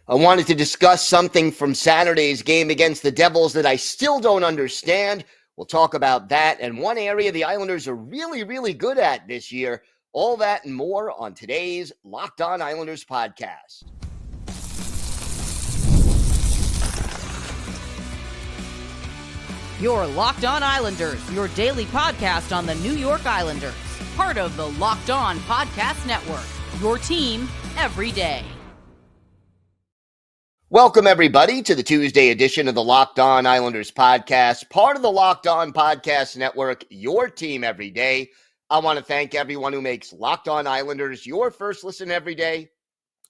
I wanted to discuss something from Saturday's game against the Devils that I still don't understand. We'll talk about that and one area the Islanders are really, really good at this year. All that and more on today's Locked On Islanders podcast. Your Locked On Islanders, your daily podcast on the New York Islanders. Part of the Locked On Podcast Network, your team every day. Welcome, everybody, to the Tuesday edition of the Locked On Islanders podcast, part of the Locked On Podcast Network, your team every day. I want to thank everyone who makes Locked On Islanders your first listen every day.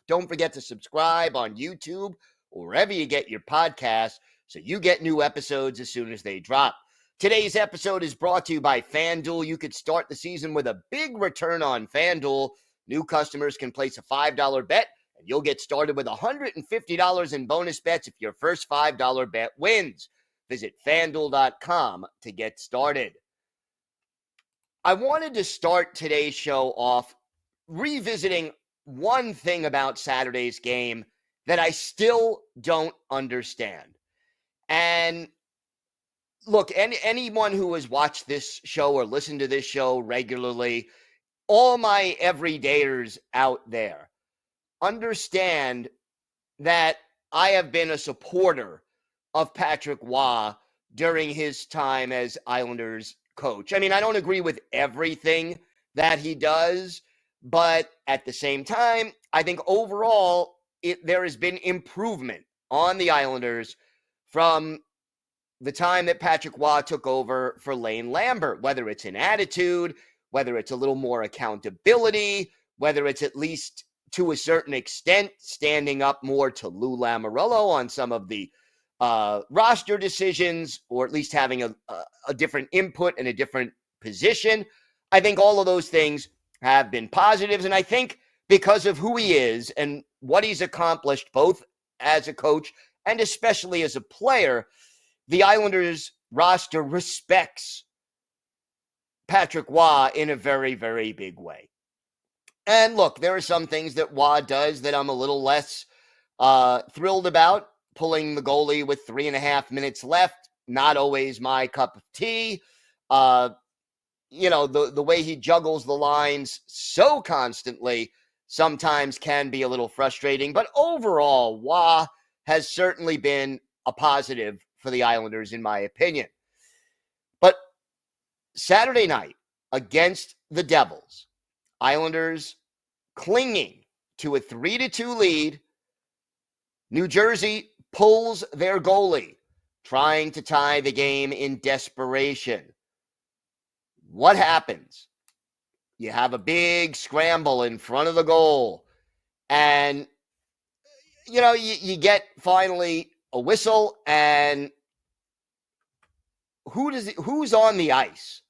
Don't forget to subscribe on YouTube or wherever you get your podcasts so you get new episodes as soon as they drop. Today's episode is brought to you by FanDuel. You could start the season with a big return on FanDuel. New customers can place a $5 bet, and you'll get started with $150 in bonus bets if your first $5 bet wins. Visit FanDuel.com to get started. I wanted to start today's show off revisiting one thing about Saturday's game that I still don't understand. And look, anyone who has watched this show or listened to this show regularly, all my everydayers out there, understand that I have been a supporter of Patrick Roy during his time as Islanders coach. I mean, I don't agree with everything that he does, but at the same time, I think overall there has been improvement on the Islanders from the time that Patrick Roy took over for Lane Lambert, whether it's an attitude, whether it's a little more accountability, whether it's at least to a certain extent standing up more to Lou Lamoriello on some of the roster decisions, or at least having a different input and a different position. I think all of those things have been positives, and I think because of who he is and what he's accomplished both as a coach and especially as a player, the Islanders roster respects Patrick Roy in a very, very big way. And look, there are some things that Roy does that I'm a little less thrilled about. Pulling the goalie with 3.5 minutes left, not always my cup of tea. The way he juggles the lines so constantly sometimes can be a little frustrating. But overall, Roy has certainly been a positive for the Islanders, in my opinion. But Saturday night against the Devils, Islanders clinging to a 3-2 lead. New Jersey pulls their goalie, trying to tie the game in desperation. What happens? You have a big scramble in front of the goal, and you get finally a whistle, and who's on the ice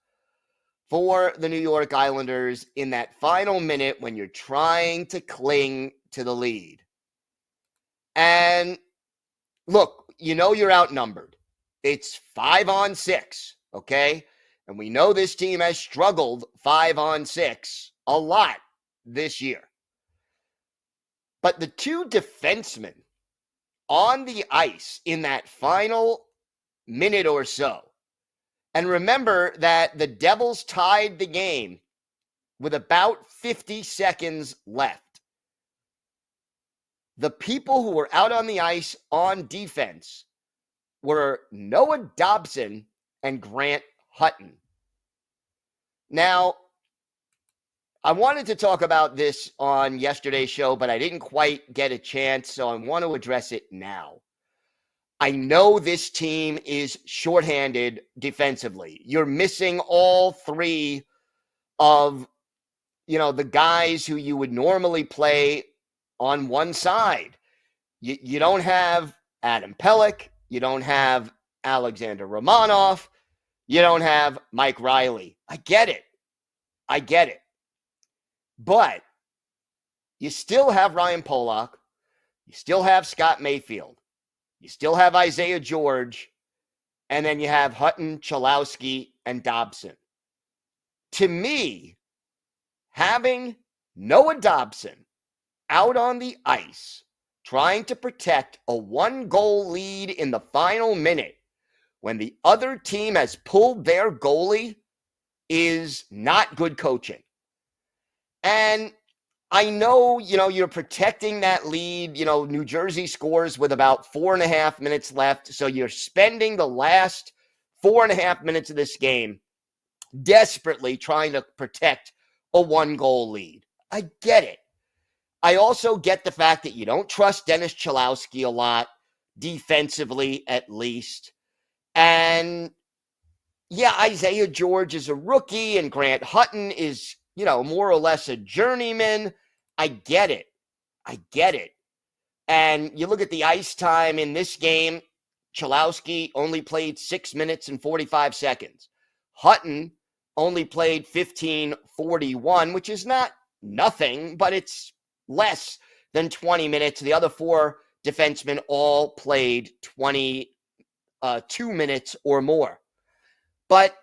for the New York Islanders in that final minute when you're trying to cling to the lead? And look, you're outnumbered. It's 5-on-6, okay? And we know this team has struggled 5-on-6 a lot this year. But the two defensemen on the ice in that final minute or so, and remember that the Devils tied the game with about 50 seconds left. The people who were out on the ice on defense were Noah Dobson and Grant Hutton. Now, I wanted to talk about this on yesterday's show, but I didn't quite get a chance, so I want to address it now. I know this team is shorthanded defensively. You're missing all three of, the guys who you would normally play on one side. You don't have Adam Pelech. You don't have Alexander Romanov. You don't have Mike Riley. I get it. But you still have Ryan Pollock. You still have Scott Mayfield. You still have Isaiah George. And then you have Hutton, Chalowski, and Dobson. To me, having Noah Dobson out on the ice trying to protect a 1-goal lead in the final minute when the other team has pulled their goalie is not good coaching. And I know, you're protecting that lead. New Jersey scores with about 4.5 minutes left. So you're spending the last 4.5 minutes of this game desperately trying to protect a 1-goal lead. I get it. I also get the fact that you don't trust Dennis Cholowski a lot, defensively at least. And yeah, Isaiah George is a rookie and Grant Hutton is, more or less a journeyman. I get it. And you look at the ice time in this game, Cholowski only played 6 minutes and 45 seconds. Hutton only played 15:41, which is not nothing, but it's less than 20 minutes. The other 4 defensemen all played 22 minutes or more. But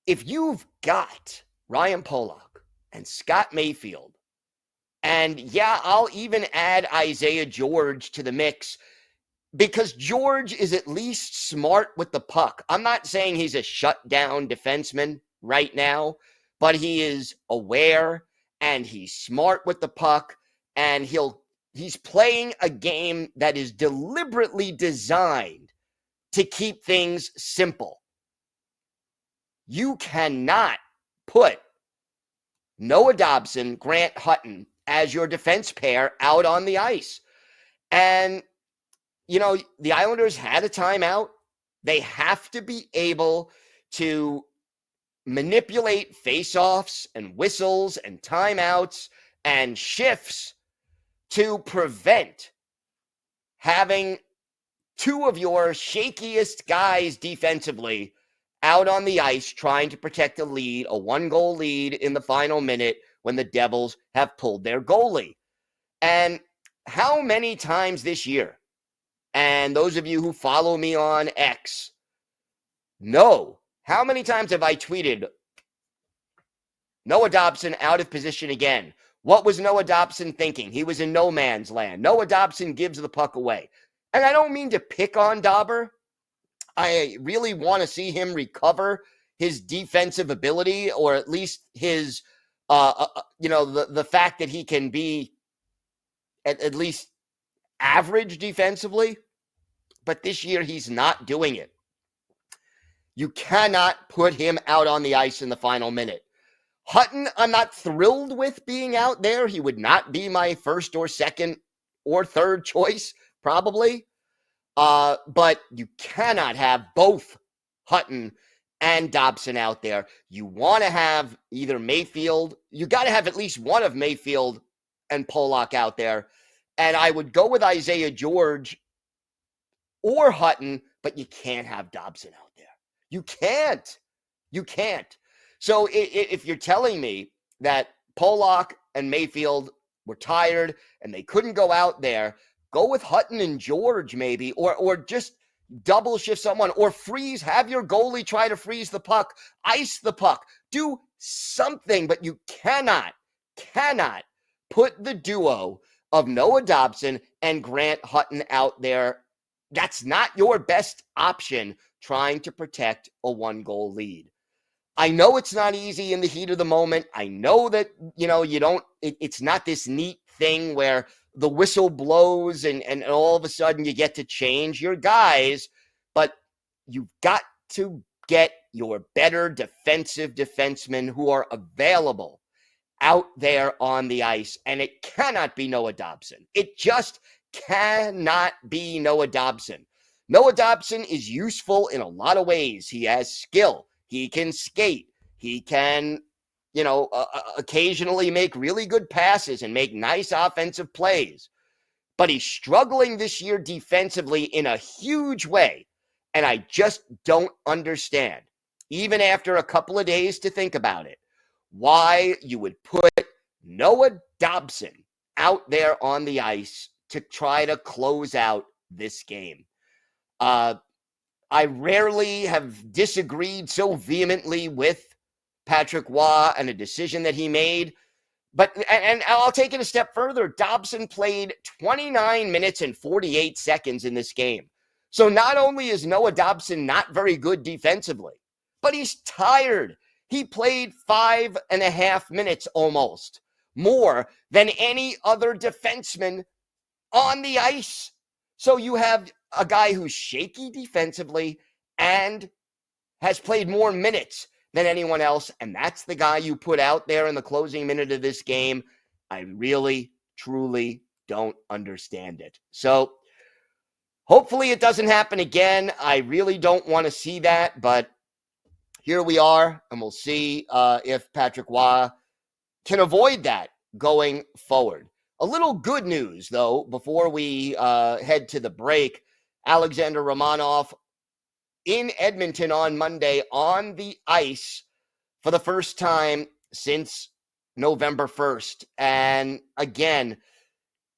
if you've got Ryan Pollock and Scott Mayfield, and yeah, I'll even add Isaiah George to the mix because George is at least smart with the puck. I'm not saying he's a shutdown defenseman right now, but he is aware and he's smart with the puck, and he's playing a game that is deliberately designed to keep things simple. You cannot put Noah Dobson, Grant Hutton as your defense pair out on the ice. And, the Islanders had a timeout. They have to be able to manipulate faceoffs and whistles and timeouts and shifts to prevent having 2 of your shakiest guys defensively out on the ice trying to protect a lead, a 1-goal lead in the final minute when the Devils have pulled their goalie. And how many times this year, and those of you who follow me on X know, how many times have I tweeted, Noah Dobson out of position again? What was Noah Dobson thinking? He was in no man's land. Noah Dobson gives the puck away. And I don't mean to pick on Dauber. I really want to see him recover his defensive ability, or at least his, the fact that he can be at least average defensively. But this year, he's not doing it. You cannot put him out on the ice in the final minute. Hutton, I'm not thrilled with being out there. He would not be my first or second or third choice, probably. But you cannot have both Hutton and Dobson out there. You want to have either Mayfield. You got to have at least one of Mayfield and Pollock out there. And I would go with Isaiah George or Hutton, but you can't have Dobson out there. You can't. So if you're telling me that Pollock and Mayfield were tired and they couldn't go out there, go with Hutton and George maybe, or just double shift someone, or freeze, have your goalie try to freeze the puck, ice the puck, do something, but you cannot put the duo of Noah Dobson and Grant Hutton out there. That's not your best option trying to protect a 1-goal lead. I know it's not easy in the heat of the moment. I know that, it's not this neat thing where the whistle blows and all of a sudden you get to change your guys, but you've got to get your better defensive defensemen who are available out there on the ice, and it cannot be Noah Dobson. It just cannot be Noah Dobson. Noah Dobson is useful in a lot of ways. He has skill. He can skate. He can, occasionally make really good passes and make nice offensive plays. But he's struggling this year defensively in a huge way. And I just don't understand, even after a couple of days to think about it, why you would put Noah Dobson out there on the ice to try to close out this game. I rarely have disagreed so vehemently with Patrick Waugh and a decision that he made, But, and I'll take it a step further. Dobson played 29 minutes and 48 seconds in this game. So not only is Noah Dobson not very good defensively, but he's tired. He played 5.5 minutes almost more than any other defenseman on the ice. So you have a guy who's shaky defensively and has played more minutes than anyone else, and that's the guy you put out there in the closing minute of this game. I really, truly don't understand it. So hopefully it doesn't happen again. I really don't want to see that, but here we are, and we'll see if Patrick Roy can avoid that going forward. A little good news, though, before we head to the break. Alexander Romanov in Edmonton on Monday on the ice for the first time since November 1st. And again,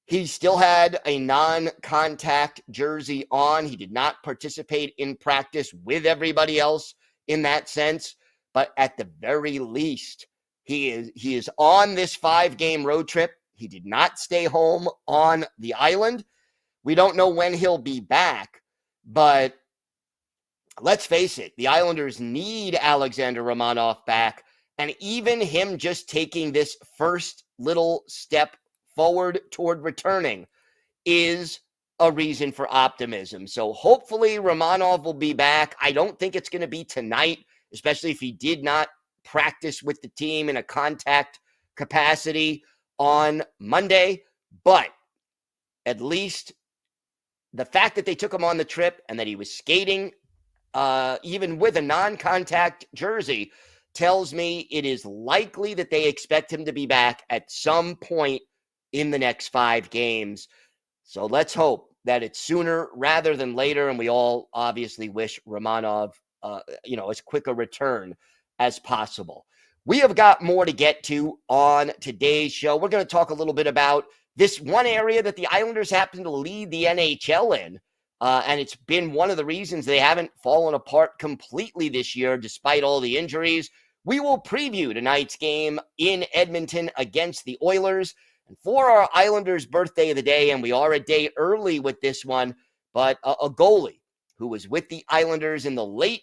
he still had a non-contact jersey on. He did not participate in practice with everybody else in that sense. But at the very least, he is on this 5-game road trip. He did not stay home on the island. We don't know when he'll be back, but let's face it, the Islanders need Alexander Romanov back, and even him just taking this first little step forward toward returning is a reason for optimism. So hopefully Romanov will be back. I don't think it's going to be tonight, especially if he did not practice with the team in a contact capacity on Monday, but at least the fact that they took him on the trip and that he was skating even with a non-contact jersey tells me it is likely that they expect him to be back at some point in the next 5 games. So let's hope that it's sooner rather than later, and we all obviously wish Romanov, as quick a return as possible. We have got more to get to on today's show. We're going to talk a little bit about this one area that the Islanders happen to lead the NHL in. And it's been one of the reasons they haven't fallen apart completely this year, despite all the injuries. We will preview tonight's game in Edmonton against the Oilers. And for our Islanders' birthday of the day, and we are a day early with this one, but a goalie who was with the Islanders in the late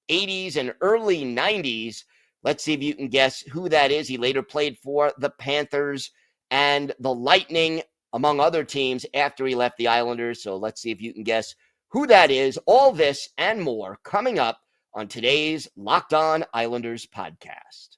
80s and early 90s. Let's see if you can guess who that is. He later played for the Panthers and the Lightning, among other teams, after he left the Islanders. So let's see if you can guess who that is. All this and more coming up on today's Locked On Islanders podcast.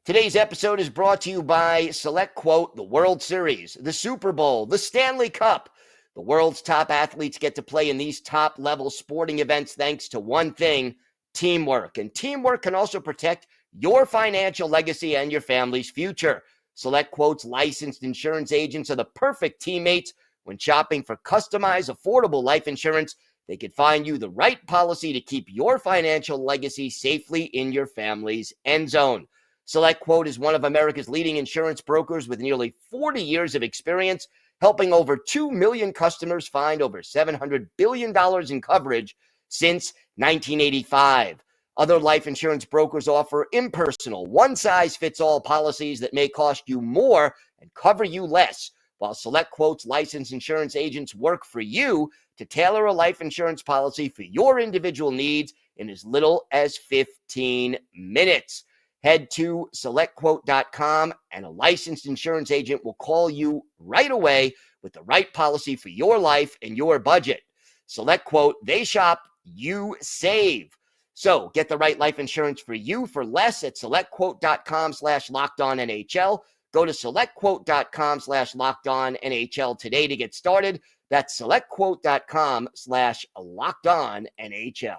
Today's episode is brought to you by Select Quote, the World Series, the Super Bowl, the Stanley Cup. The world's top athletes get to play in these top-level sporting events thanks to one thing, teamwork. And teamwork can also protect your financial legacy and your family's future. Select Quote's licensed insurance agents are the perfect teammates when shopping for customized, affordable life insurance. They could find you the right policy to keep your financial legacy safely in your family's end zone. Select Quote is one of America's leading insurance brokers with nearly 40 years of experience, helping over 2 million customers find over $700 billion in coverage since 1985. Other life insurance brokers offer impersonal, one-size-fits-all policies that may cost you more and cover you less, while Select Quote's licensed insurance agents work for you to tailor a life insurance policy for your individual needs in as little as 15 minutes. Head to SelectQuote.com and a licensed insurance agent will call you right away with the right policy for your life and your budget. Select Quote, they shop, you save. So get the right life insurance for you for less at SelectQuote.com/LockedOnNHL. Go to SelectQuote.com/LockedOnNHL today to get started. That's SelectQuote.com/LockedOnNHL.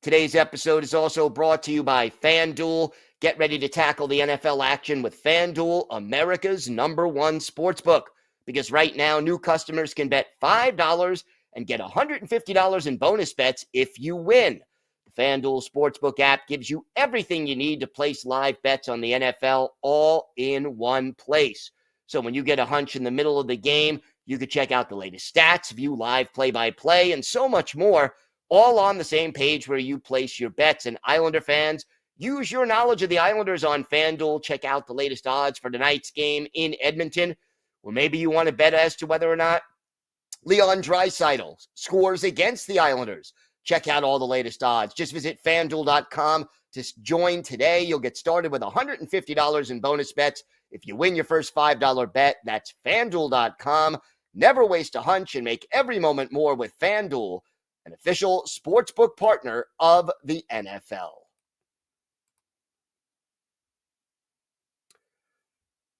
Today's episode is also brought to you by FanDuel. Get ready to tackle the NFL action with FanDuel, America's #1 sportsbook. Because right now, new customers can bet $5 and get $150 in bonus bets if you win. The FanDuel Sportsbook app gives you everything you need to place live bets on the NFL all in one place. So when you get a hunch in the middle of the game, you can check out the latest stats, view live play-by-play, and so much more, all on the same page where you place your bets. And Islander fans, use your knowledge of the Islanders on FanDuel. Check out the latest odds for tonight's game in Edmonton, or maybe you want to bet as to whether or not Leon Draisaitl scores against the Islanders. Check out all the latest odds. Just visit FanDuel.com to join today. You'll get started with $150 in bonus bets if you win your first $5 bet. That's FanDuel.com. Never waste a hunch and make every moment more with FanDuel, an official sportsbook partner of the NFL.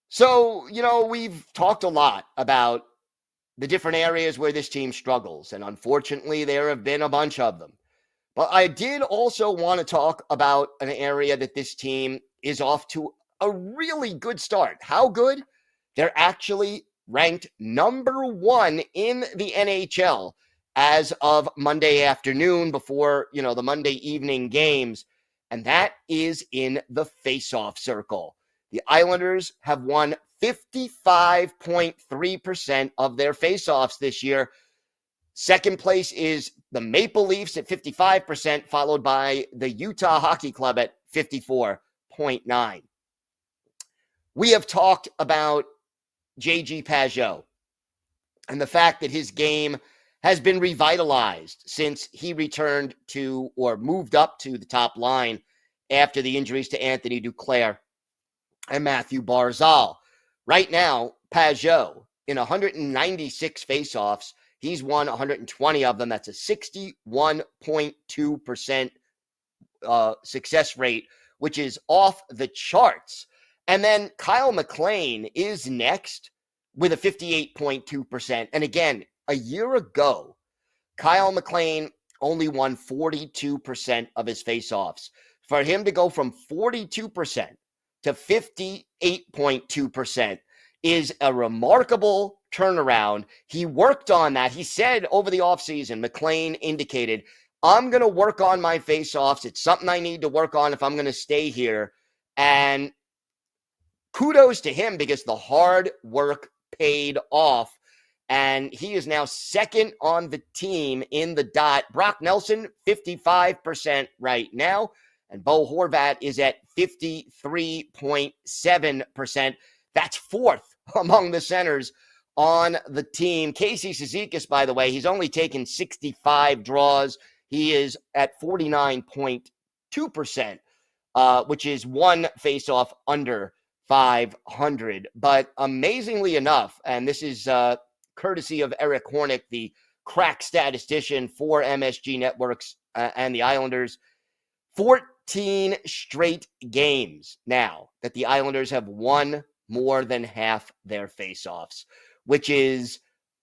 So, we've talked a lot about the different areas where this team struggles, and unfortunately, there have been a bunch of them. But I did also want to talk about an area that this team is off to a really good start. How good? They're actually ranked number 1 in the NHL as of Monday afternoon before, the Monday evening games, and that is in the faceoff circle. The Islanders have won 55.3% of their faceoffs this year. Second place is the Maple Leafs at 55%, followed by the Utah Hockey Club at 54.9%. We have talked about J.G. Pageau and the fact that his game has been revitalized since he returned to or moved up to the top line after the injuries to Anthony Duclair and Matthew Barzal. Right now, Pageau, in 196 faceoffs, he's won 120 of them. That's a 61.2% success rate, which is off the charts. And then Kyle McLean is next with a 58.2%. And again, a year ago, Kyle McLean only won 42% of his faceoffs. For him to go from 42% to 58.2% is a remarkable turnaround. He worked on that. He said over the offseason, McLean indicated, I'm going to work on my faceoffs. It's something I need to work on if I'm going to stay here. And kudos to him because the hard work paid off. And he is now second on the team in the dot. Brock Nelson, 55% right now. And Bo Horvat is at 53.7%. That's fourth among the centers on the team. Casey Cizikas, by the way, he's only taken 65 draws. He is at 49.2%, which is one faceoff under 500. But amazingly enough, and this is courtesy of Eric Hornick, the crack statistician for MSG Networks and the Islanders, 14 straight games now that the Islanders have won more than half their faceoffs, which is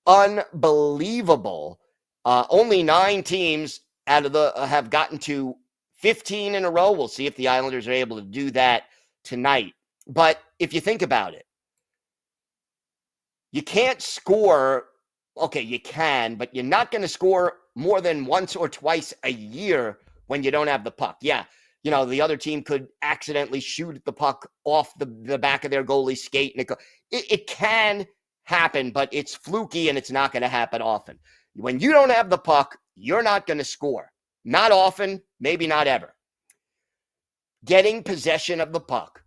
unbelievable. Only 9 teams out of the have gotten to 15 in a row. We'll see if the Islanders are able to do that tonight. But if you think about it, you can't score. Okay, you can, but you're not going to score more than once or twice a year when you don't have the puck. Yeah, the other team could accidentally shoot the puck off the back of their goalie skate. And it can happen, but it's fluky and it's not going to happen often. When you don't have the puck, you're not going to score. Not often, maybe not ever. Getting possession of the puck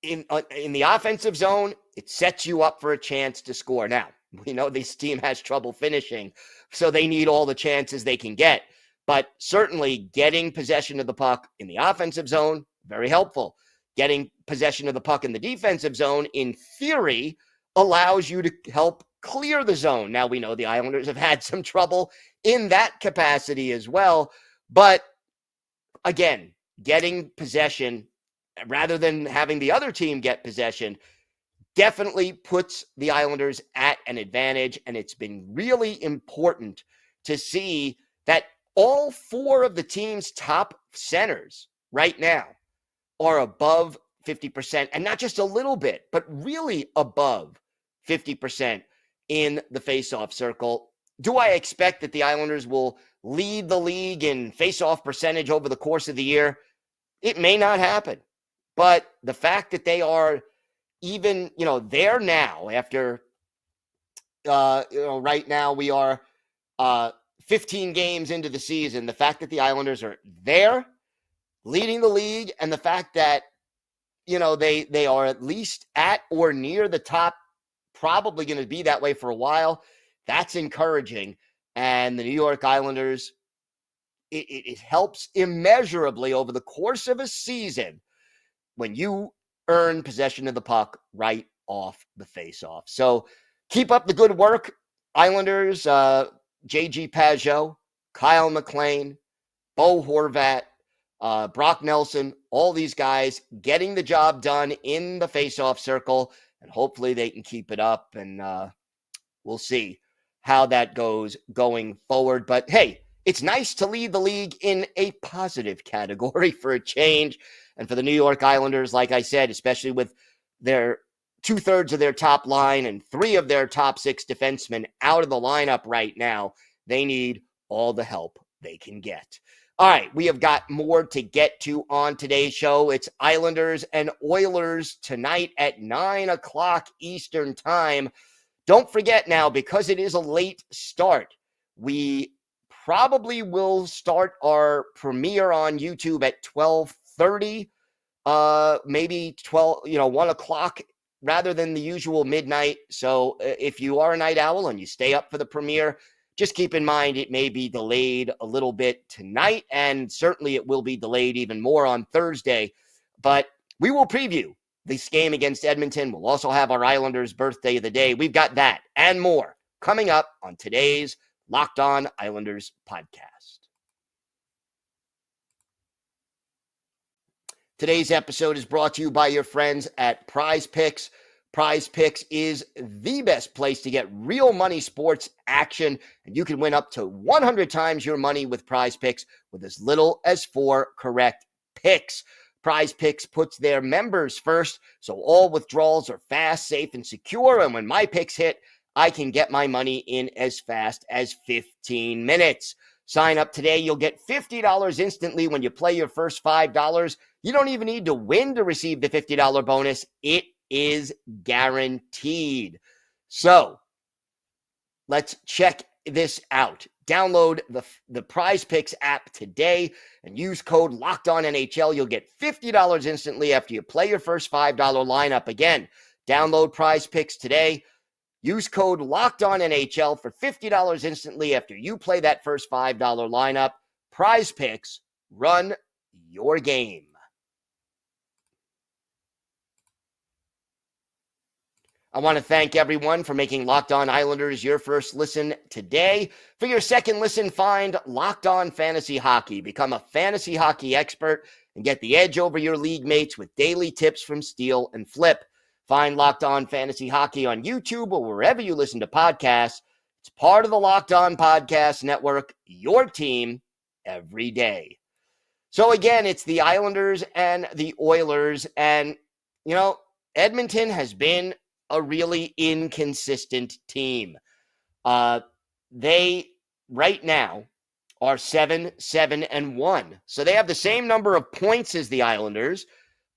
in the offensive zone, it sets you up for a chance to score. Now, we know this team has trouble finishing, so they need all the chances they can get. But certainly getting possession of the puck in the offensive zone, very helpful. Getting possession of the puck in the defensive zone, in theory, allows you to help clear the zone. Now, we know the Islanders have had some trouble in that capacity as well. But again, getting possession rather than having the other team get possession definitely puts the Islanders at an advantage. And it's been really important to see that all 4 of the team's top centers right now are above 50%, and not just a little bit, but really above 50% in the faceoff circle. Do I expect that the Islanders will lead the league in faceoff percentage over the course of the year? It may not happen, but the fact that they are even, there now after, right now we are 15 games into the season, the fact that the Islanders are there, leading the league, and the fact that, they are at least at or near the top, probably going to be that way for a while, that's encouraging. And the New York Islanders, it helps immeasurably over the course of a season when you earn possession of the puck right off the faceoff. So keep up the good work, Islanders. J.G. Pageau, Kyle McLean, Bo Horvat, Brock Nelson, all these guys getting the job done in the faceoff circle, and hopefully they can keep it up, and we'll see how that goes going forward. But hey, it's nice to lead the league in a positive category for a change. And for the New York Islanders, like I said, especially with their 2/3 of their top line and 3 of their top 6 defensemen out of the lineup right now, they need all the help they can get. All right, we have got more to get to on today's show. It's Islanders and Oilers tonight at 9 o'clock Eastern time. Don't forget now, because it is a late start, we probably will start our premiere on YouTube at 12:30, maybe 1 o'clock rather than the usual midnight. So if you are a night owl and you stay up for the premiere, just keep in mind it may be delayed a little bit tonight, and certainly it will be delayed even more on Thursday. But we will preview this game against Edmonton. We'll also have our Islanders birthday of the day. We've got that and more coming up on today's Locked On Islanders podcast. Today's episode is brought to you by your friends at Prize Picks. Prize Picks is the best place to get real money sports action, and you can win up to 100 times your money with Prize Picks with as little as 4 correct picks. Prize Picks puts their members first, so all withdrawals are fast, safe, and secure, and when my picks hit, I can get my money in as fast as 15 minutes. Sign up today. You'll get $50 instantly when you play your first $5. You don't even need to win to receive the $50 bonus. It is guaranteed. So let's check this out. Download the Prize Picks app today and use code LOCKEDONNHL. You'll get $50 instantly after you play your first $5 lineup. Again, download Prize Picks today. Use code LOCKEDONNHL for $50 instantly after you play that first $5 lineup. Prize Picks, run your game. I want to thank everyone for making Locked On Islanders your first listen today. For your second listen, find Locked On Fantasy Hockey. Become a fantasy hockey expert and get the edge over your league mates with daily tips from Steal and Flip. Find Locked On Fantasy Hockey on YouTube or wherever you listen to podcasts. It's part of the Locked On Podcast Network, your team every day. So again, it's the Islanders and the Oilers. And, Edmonton has been a really inconsistent team. They, right now, are 7-7-1. So they have the same number of points as the Islanders,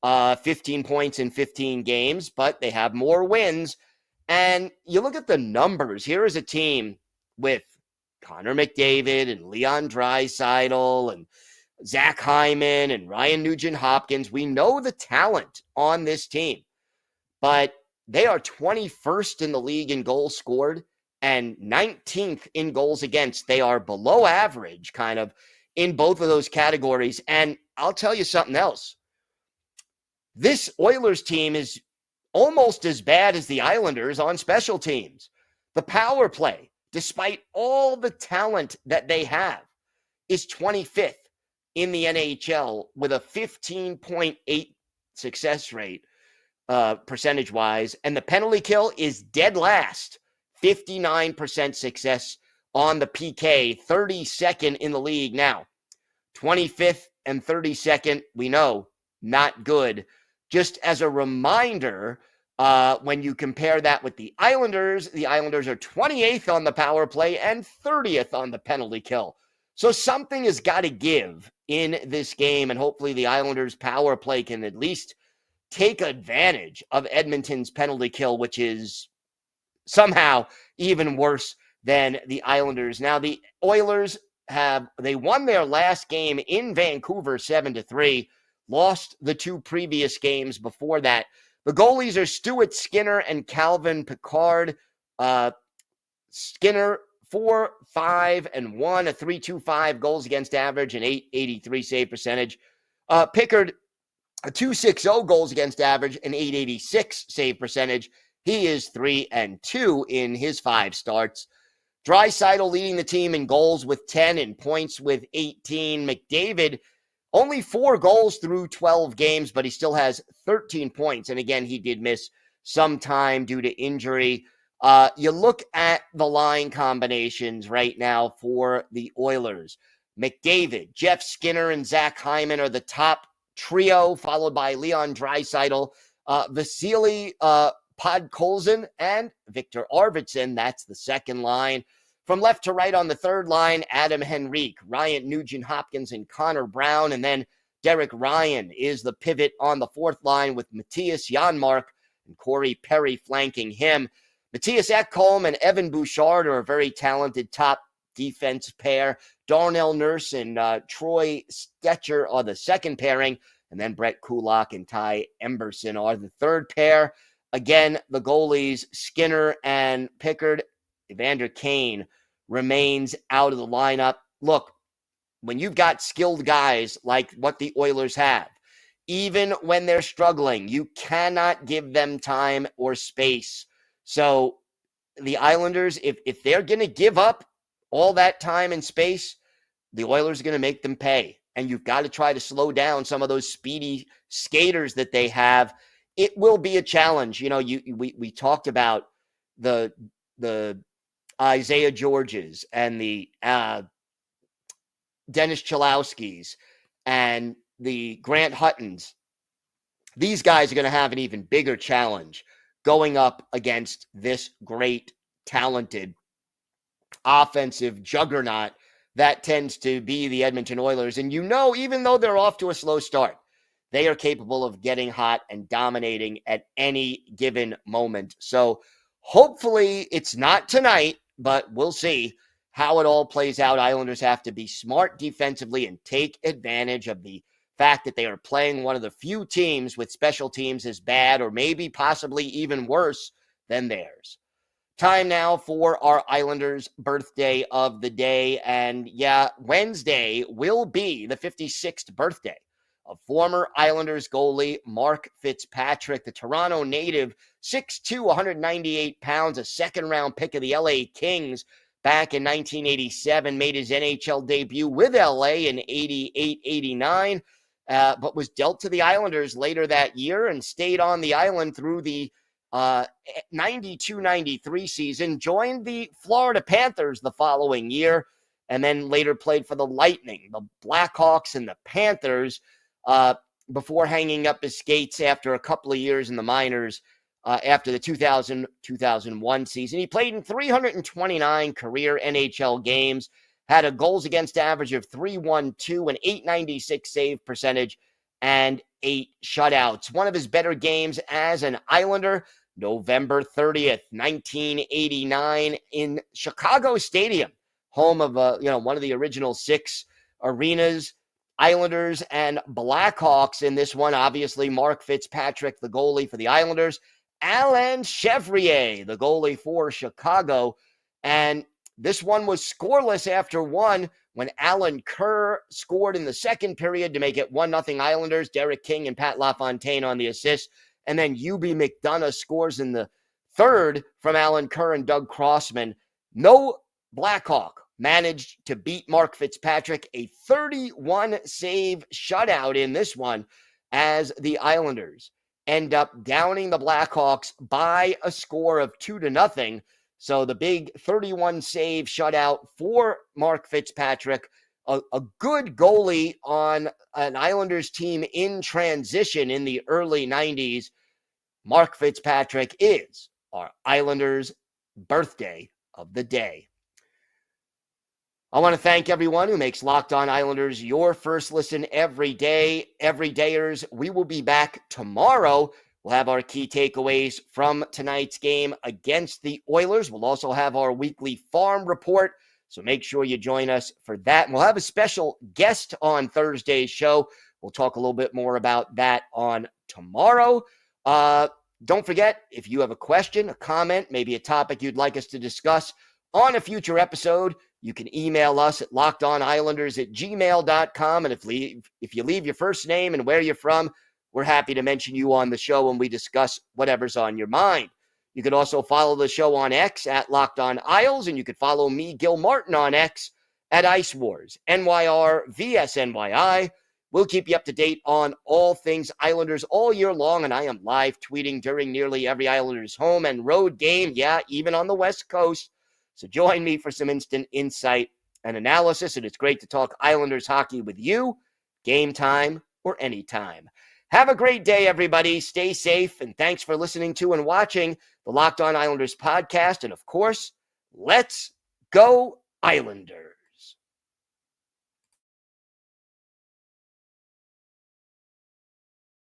15 points in 15 games, but they have more wins. And you look at the numbers. Here is a team with Connor McDavid and Leon Draisaitl and Zach Hyman and Ryan Nugent-Hopkins. We know the talent on this team, but they are 21st in the league in goals scored and 19th in goals against. They are below average kind of in both of those categories. And I'll tell you something else. This Oilers team is almost as bad as the Islanders on special teams. The power play, despite all the talent that they have, is 25th in the NHL with a 15.8 success rate percentage-wise. And the penalty kill is dead last, 59% success on the PK, 32nd in the league. Now, 25th and 32nd, we know, not good. Just as a reminder, when you compare that with the Islanders are 28th on the power play and 30th on the penalty kill. So something has got to give in this game, and hopefully the Islanders' power play can at least take advantage of Edmonton's penalty kill, which is somehow even worse than the Islanders. Now, the Oilers they won their last game in Vancouver 7-3, lost the two previous games before that. The goalies are Stuart Skinner and Calvin Pickard. Skinner, 4-5-1, a 3.25 goals against average, and 883 save percentage. Pickard, a 2.60 goals against average, and 886 save percentage. He is 3-2 in his 5 starts. Draisaitl leading the team in goals with 10 and points with 18. McDavid, only 4 goals through 12 games, but he still has 13 points. And again, he did miss some time due to injury. You look at the line combinations right now for the Oilers. McDavid, Jeff Skinner, and Zach Hyman are the top trio, followed by Leon Draisaitl, Vasily Podkolzin, and Victor Arvidsson. That's the second line. From left to right on the third line, Adam Henrique, Ryan Nugent-Hopkins, and Connor Brown. And then Derek Ryan is the pivot on the fourth line with Matthias Janmark and Corey Perry flanking him. Matthias Ekholm and Evan Bouchard are a very talented top defense pair. Darnell Nurse and Troy Stetcher are the second pairing. And then Brett Kulak and Ty Emberson are the third pair. Again, the goalies, Skinner and Pickard. Evander Kane remains out of the lineup. Look, when you've got skilled guys like what the Oilers have, even when they're struggling, you cannot give them time or space. So the Islanders, if they're going to give up all that time and space, the Oilers are going to make them pay. And you've got to try to slow down some of those speedy skaters that they have. It will be a challenge. You know, we talked about the Isaiah Georges and the Dennis Chalowskis and the Grant Huttons. These guys are going to have an even bigger challenge going up against this great, talented, offensive juggernaut that tends to be the Edmonton Oilers. And you know, even though they're off to a slow start, they are capable of getting hot and dominating at any given moment. So hopefully it's not tonight, but we'll see how it all plays out. Islanders have to be smart defensively and take advantage of the fact that they are playing one of the few teams with special teams as bad or maybe possibly even worse than theirs. Time now for our Islanders birthday of the day. And yeah, Wednesday will be the 56th birthday of former Islanders goalie Mark Fitzpatrick, the Toronto native, 6'2", 198 pounds, a second-round pick of the LA Kings back in 1987, made his NHL debut with LA in 88-89, but was dealt to the Islanders later that year and stayed on the island through the 92-93 season, joined the Florida Panthers the following year, and then later played for the Lightning, the Blackhawks, and the Panthers before hanging up his skates after a couple of years in the minors after the 2000-2001 season. He played in 329 career NHL games, had a goals against average of 3.12, an 896 save percentage, and 8 shutouts. One of his better games as an Islander, November 30th, 1989, in Chicago Stadium, home of one of the original 6 arenas. Islanders and Blackhawks in this one. Obviously, Mark Fitzpatrick, the goalie for the Islanders. Alain Chevrier, the goalie for Chicago. And this one was scoreless after one when Alan Kerr scored in the second period to make it 1-0 Islanders. Derek King and Pat LaFontaine on the assist. And then UB McDonough scores in the third from Alan Kerr and Doug Crossman. No Blackhawk managed to beat Mark Fitzpatrick, a 31-save shutout in this one, as the Islanders end up downing the Blackhawks by a score of 2-0. So the big 31-save shutout for Mark Fitzpatrick, a good goalie on an Islanders team in transition in the early 90s. Mark Fitzpatrick is our Islanders birthday of the day. I want to thank everyone who makes Locked On Islanders your first listen every day. Everydayers, we will be back tomorrow We'll have our key takeaways from tonight's game against the Oilers. We'll also have our weekly farm report, so make sure you join us for that. And we'll have a special guest on Thursday's show. We'll talk a little bit more about that on tomorrow. Don't forget, if you have a question, a comment, maybe a topic you'd like us to discuss on a future episode, you can email us at lockedonislanders@gmail.com. And if you leave your first name and where you're from, we're happy to mention you on the show when we discuss whatever's on your mind. You can also follow the show on X at Locked On Isles, and you can follow me, Gil Martin, on X at Ice Wars, NYR vs NYI. We'll keep you up to date on all things Islanders all year long, and I am live tweeting during nearly every Islanders home and road game, even on the West Coast. So join me for some instant insight and analysis, and it's great to talk Islanders hockey with you, game time or anytime. Have a great day, everybody. Stay safe, and thanks for listening to and watching the Locked On Islanders podcast. And, of course, let's go Islanders.